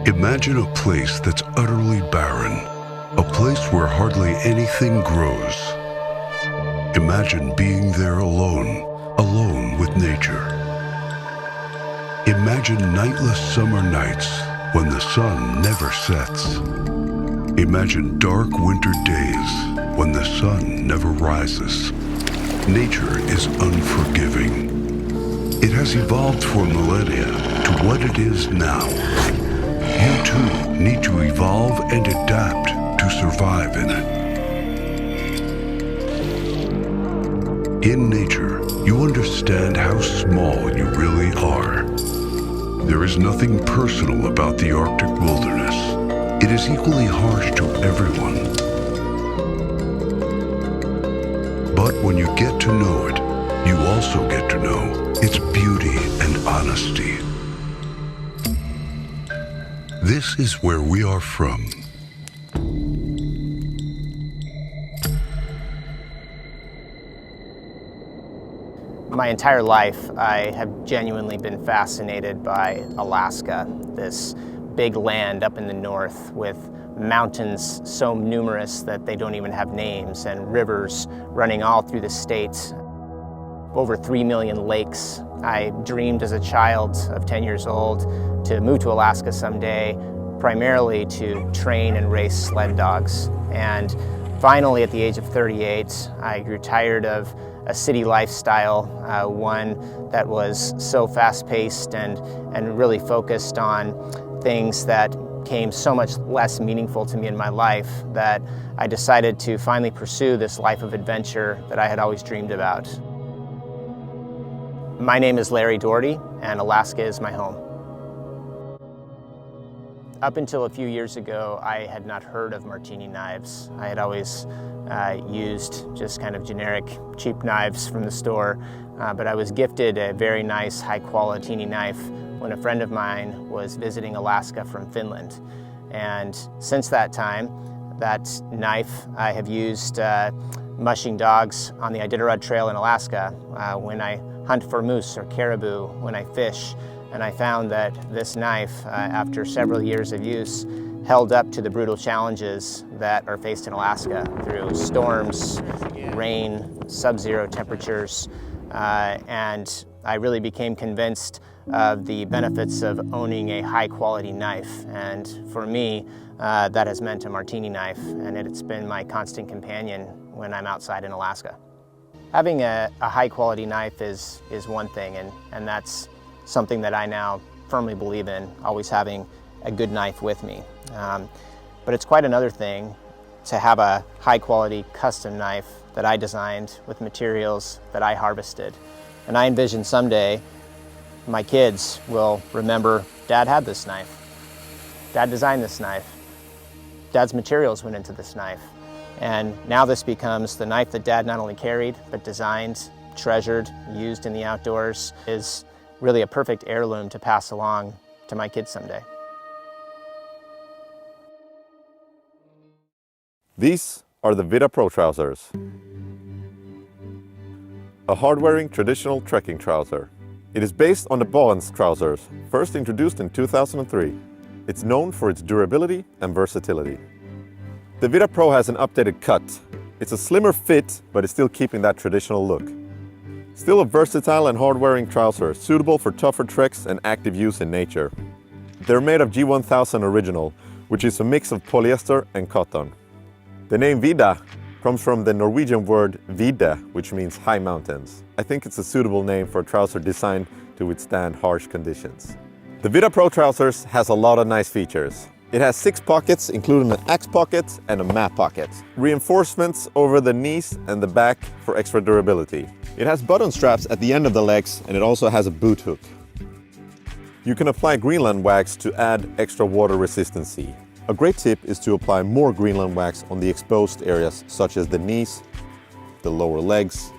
Imagine a place that's utterly barren, a place where hardly anything grows. Imagine being there alone, alone with nature. Imagine nightless summer nights when the sun never sets. Imagine dark winter days when the sun never rises. Nature is unforgiving. It has evolved for millennia to what it is now. You too need to evolve and adapt to survive in it. In nature, you understand how small you really are. There is nothing personal about the Arctic wilderness. It is equally harsh to everyone. But when you get to know it, you also get to know its beauty and honesty. This is where we are from. My entire life, I have genuinely been fascinated by Alaska, this big land up in the north with mountains so numerous that they don't even have names, and rivers running all through the state. Over 3 million lakes. I dreamed as a child of 10 years old to move to Alaska someday, primarily to train and race sled dogs. And finally, at the age of 38, I grew tired of a city lifestyle, one that was so fast-paced and really focused on things that became so much less meaningful to me in my life, that I decided to finally pursue this life of adventure that I had always dreamed about. My name is Larry Doherty, and Alaska is my home. Up until a few years ago, I had not heard of Marttiini knives. I had always used just kind of generic cheap knives from the store, but I was gifted a very nice high-quality knife when a friend of mine was visiting Alaska from Finland. And since that time, that knife I have used mushing dogs on the Iditarod Trail in Alaska, when I hunt for moose or caribou, when I fish. And I found that this knife, after several years of use, held up to the brutal challenges that are faced in Alaska through storms, rain, sub-zero temperatures, and I really became convinced of the benefits of owning a high-quality knife. And for me, that has meant a Marttiini knife, and it's been my constant companion when I'm outside in Alaska. Having a high-quality knife is one thing, and that's something that I now firmly believe in, always having a good knife with me. But it's quite another thing to have a high-quality custom knife that I designed with materials that I harvested. And I envision someday my kids will remember, Dad had this knife. Dad designed this knife. Dad's materials went into this knife. And now this becomes the knife that Dad not only carried, but designed, treasured, used in the outdoors. Is really a perfect heirloom to pass along to my kids someday. These are the Vitapro trousers. A hard-wearing traditional trekking trouser. It is based on the Boans trousers, first introduced in 2003. It's known for its durability and versatility. The Vitapro has an updated cut. It's a slimmer fit, but it's still keeping that traditional look. Still a versatile and hard-wearing trouser, suitable for tougher treks and active use in nature. They're made of G1000 original, which is a mix of polyester and cotton. The name Vidda comes from the Norwegian word Vidda, which means high mountains. I think it's a suitable name for a trouser designed to withstand harsh conditions. The Vitapro trousers has a lot of nice features. It has 6 pockets, including an axe pocket and a map pocket. Reinforcements over the knees and the back for extra durability. It has button straps at the end of the legs, and it also has a boot hook. You can apply Greenland wax to add extra water resistancy. A great tip is to apply more Greenland wax on the exposed areas, such as the knees, the lower legs,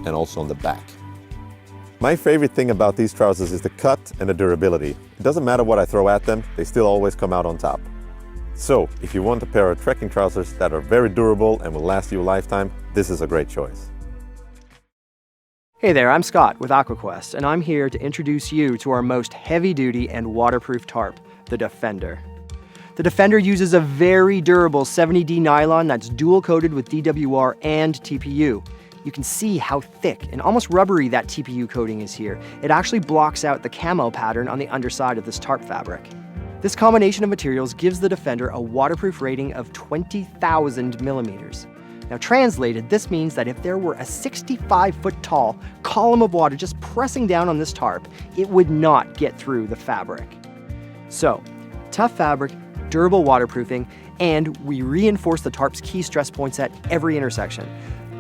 and also on the back. My favorite thing about these trousers is the cut and the durability. It doesn't matter what I throw at them, they still always come out on top. So, if you want a pair of trekking trousers that are very durable and will last you a lifetime, this is a great choice. Hey there, I'm Scott with Aqua, and I'm here to introduce you to our most heavy-duty and waterproof tarp, the Defender. The Defender uses a very durable 70D nylon that's dual-coated with DWR and TPU. You can see how thick and almost rubbery that TPU coating is here. It actually blocks out the camo pattern on the underside of this tarp fabric. This combination of materials gives the Defender a waterproof rating of 20,000 millimeters. Now translated, this means that if there were a 65-foot tall column of water just pressing down on this tarp, it would not get through the fabric. So, tough fabric, durable waterproofing, and we reinforce the tarp's key stress points at every intersection.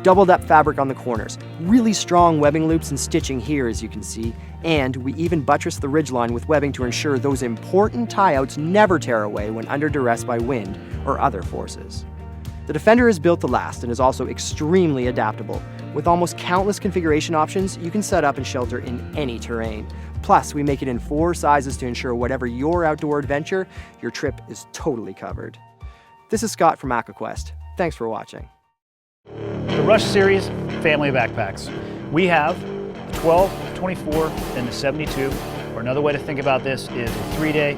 Doubled up fabric on the corners, really strong webbing loops and stitching here as you can see, and we even buttress the ridgeline with webbing to ensure those important tie-outs never tear away when under duress by wind or other forces. The Defender is built to last and is also extremely adaptable. With almost countless configuration options, you can set up and shelter in any terrain. Plus, we make it in 4 sizes to ensure whatever your outdoor adventure, your trip is totally covered. This is Scott from AquaQuest. Thanks for watching. The Rush Series family of backpacks. We have the 12, the 24, and the 72. Or another way to think about this is a 3-day,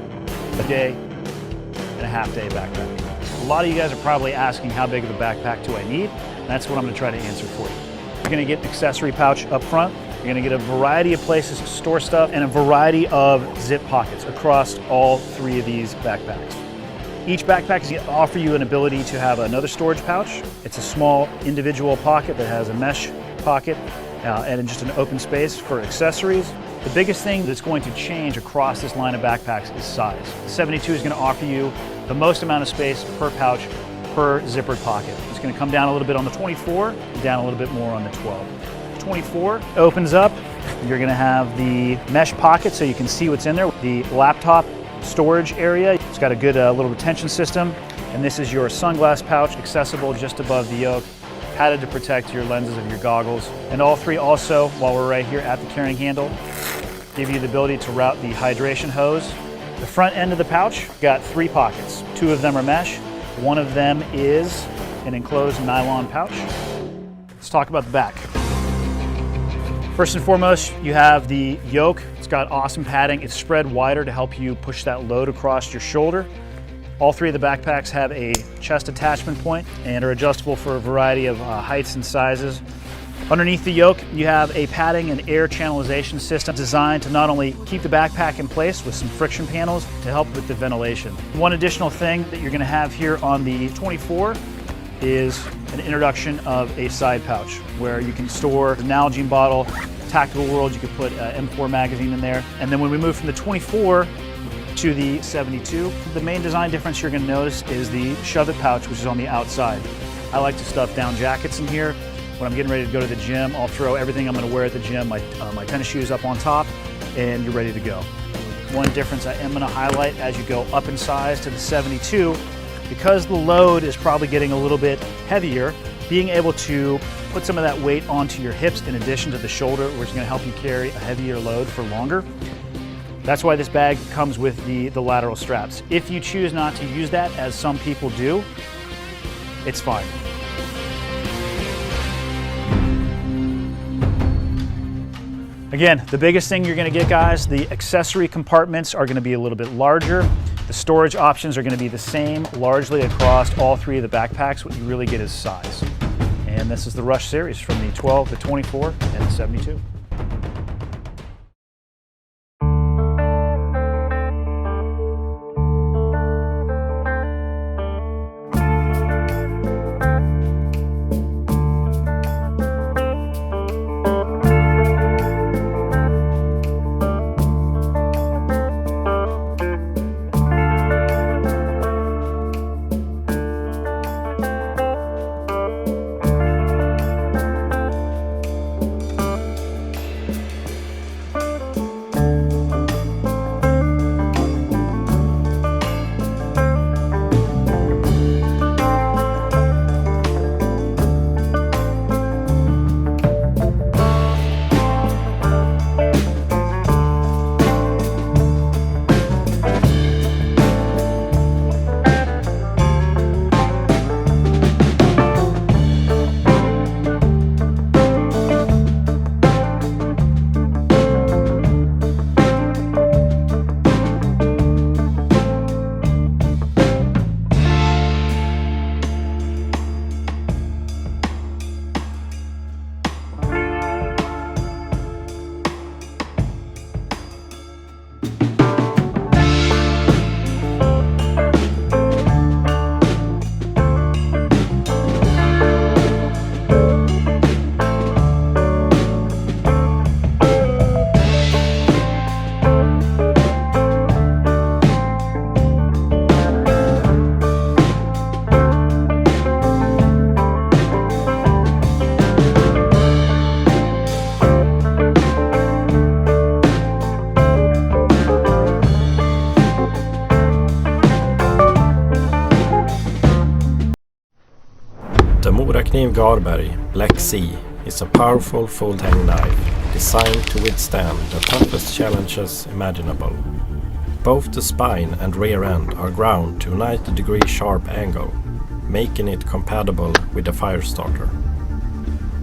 a day, and a half-day backpack. A lot of you guys are probably asking how big of a backpack do I need? And that's what I'm going to try to answer for you. You're going to get an accessory pouch up front. You're going to get a variety of places to store stuff and a variety of zip pockets across all 3 of these backpacks. Each backpack is going to offer you an ability to have another storage pouch. It's a small individual pocket that has a mesh pocket and just an open space for accessories. The biggest thing that's going to change across this line of backpacks is size. The 72 is going to offer you the most amount of space per pouch per zippered pocket. It's going to come down a little bit on the 24, down a little bit more on the 12. The 24 opens up. You're going to have the mesh pocket so you can see what's in there. The laptop storage area. It's got a good little retention system. And this is your sunglass pouch, accessible just above the yoke, padded to protect your lenses of your goggles. And all 3 also, while we're right here at the carrying handle, give you the ability to route the hydration hose. The front end of the pouch got 3 pockets. 2 of them are mesh. One of them is an enclosed nylon pouch. Let's talk about the back. First and foremost, you have the yoke. It's got awesome padding. It's spread wider to help you push that load across your shoulder. All 3 of the backpacks have a chest attachment point and are adjustable for a variety of heights and sizes. Underneath the yoke, you have a padding and air channelization system designed to not only keep the backpack in place with some friction panels to help with the ventilation. One additional thing that you're going to have here on the 24 is an introduction of a side pouch where you can store an Nalgene bottle. Tactical World, you could put an M4 magazine in there. And then when we move from the 24 to the 72, the main design difference you're going to notice is the shove it pouch, which is on the outside. I like to stuff down jackets in here. When I'm getting ready to go to the gym, I'll throw everything I'm going to wear at the gym, my tennis shoes up on top, and you're ready to go. One difference I am going to highlight as you go up in size to the 72, because the load is probably getting a little bit heavier, being able to put some of that weight onto your hips in addition to the shoulder, which is going to help you carry a heavier load for longer. That's why this bag comes with the lateral straps. If you choose not to use that, as some people do, it's fine. Again, the biggest thing you're going to get, guys, the accessory compartments are going to be a little bit larger. The storage options are going to be the same largely across all 3 of the backpacks. What you really get is size. And this is the Rush series from the 12, the 24, and the 72. Morakniv Garberg Black Sea is a powerful full-tang knife designed to withstand the toughest challenges imaginable. Both the spine and rear end are ground to a 90-degree sharp angle, making it compatible with the fire starter.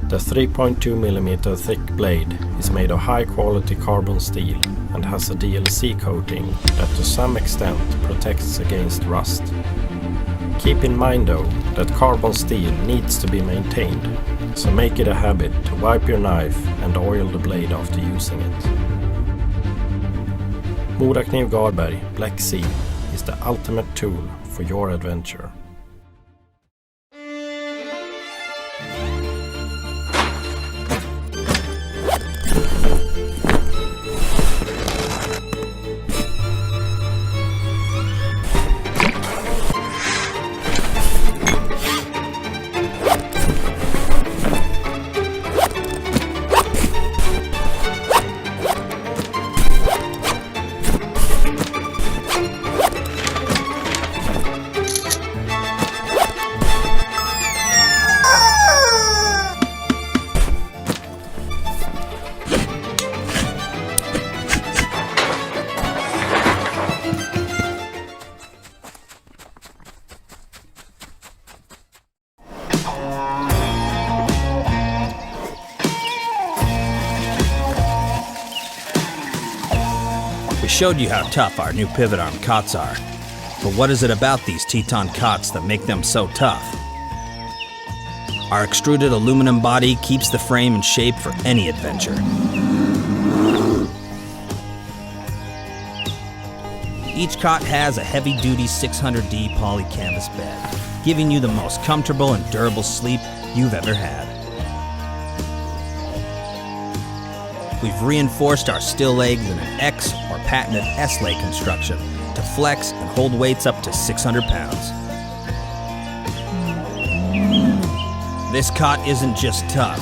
The 3.2mm thick blade is made of high-quality carbon steel and has a DLC coating that to some extent protects against rust. Keep in mind though that carbon steel needs to be maintained, so make it a habit to wipe your knife and oil the blade after using it. Morakniv Garberg Black Sea is the ultimate tool for your adventure. We showed you how tough our new pivot arm cots are, but what is it about these TETON cots that make them so tough? Our extruded aluminum body keeps the frame in shape for any adventure. Each cot has a heavy-duty 600D poly canvas bed, giving you the most comfortable and durable sleep you've ever had. We've reinforced our still legs in an X or patented S-lay construction to flex and hold weights up to 600 pounds. This cot isn't just tough.